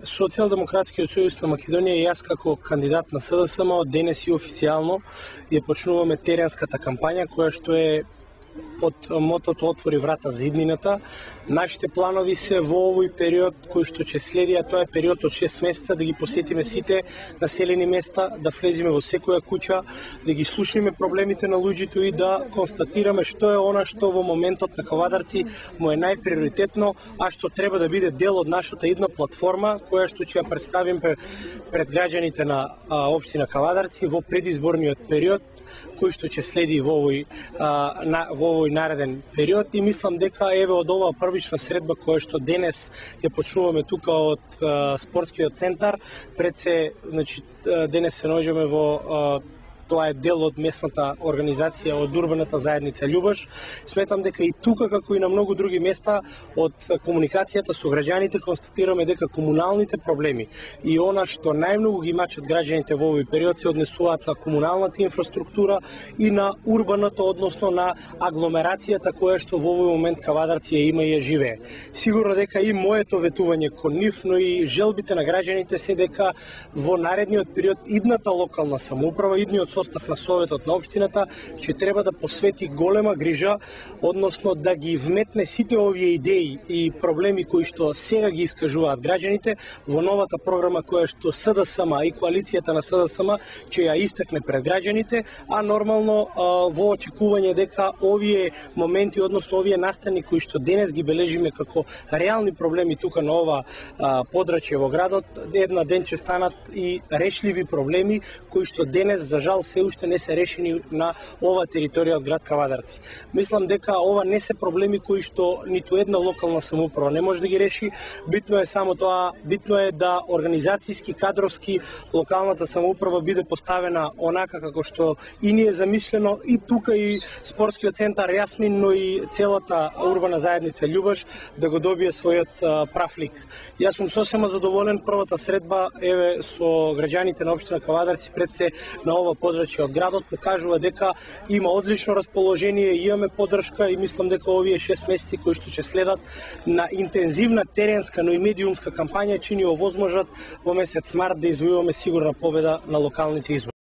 Социјалдемократскиот сојуз на Македонија и јас како кандидат на СДСМ од денес и официјално ја почнуваме теренската кампања која што е под мотото "Отвори врата за иднината". Нашите планови се во овој период кој што ќе следи, а тоа е период од 6 месеца, да ги посетиме сите населени места, да влеземе во секоја куќа, да ги слушнеме проблемите на луѓето и да констатираме што е она што во моментот на Кавадарци му е најприоритетно, а што треба да биде дел од нашата идна платформа која што ќе ја представим пред граѓаните на општина Кавадарци во предизборниот период кој што ќе следи во овој нареден период. И мислам дека еве од оваа првична средба која што денес ја почнуваме тука од спортскиот центар, пред се, значи, денес се наоѓаме во тоа е дел од местната организација, од урбаната заедница Љубош. Сметам дека и тука, како и на многу други места, од комуникацијата со граѓаните констатираме дека комуналните проблеми и она што најмногу ги мачат граѓаните во овој период се однесуваат на комуналната инфраструктура и на урбаното, односно на агломерацијата која што во овој момент Кавадарци ја има и ја живее. Сигурно дека и моето ветување кон нив, но и желбите на граѓаните се дека во наредниот период идната локална самоуправа, идниот состав на советот на општината ќе треба да посвети голема грижа, односно да ги вметне сите овие идеи и проблеми кои што сега ги искажуваат граѓаните во новата програма која што СДСМ и коалицијата на СДСМ ќе ја истакне пред граѓаните, а нормално во очекување дека овие моменти, односно овие настани кои што денес ги бележиме како реални проблеми тука на ова подрачје во градот, една ден ќе станат и решливи проблеми кои што денес за жал се уште не се решени на ова територија од град Кавадарци. Мислам дека ова не се проблеми кои што ниту една локална самоуправа не може да ги реши. Битно е само тоа, битно е да организацијски, кадровски локалната самоуправа биде поставена онака како што и ни е замислено, и тука и спортскиот центар Јасмин, но и целата урбана заедница Љубош да го добие својот прав лик. Јас сум сосема задоволен, првата средба еве со граѓаните на општина Кавадарци пред се на ова подрачје од градот покажува дека има одлично расположение, имаме поддршка и мислам дека овие 6 месеци кои што ќе следат на интензивна теренска, но и медиумска кампања чини овозможат во месец март да извојуваме сигурна победа на локалните избори.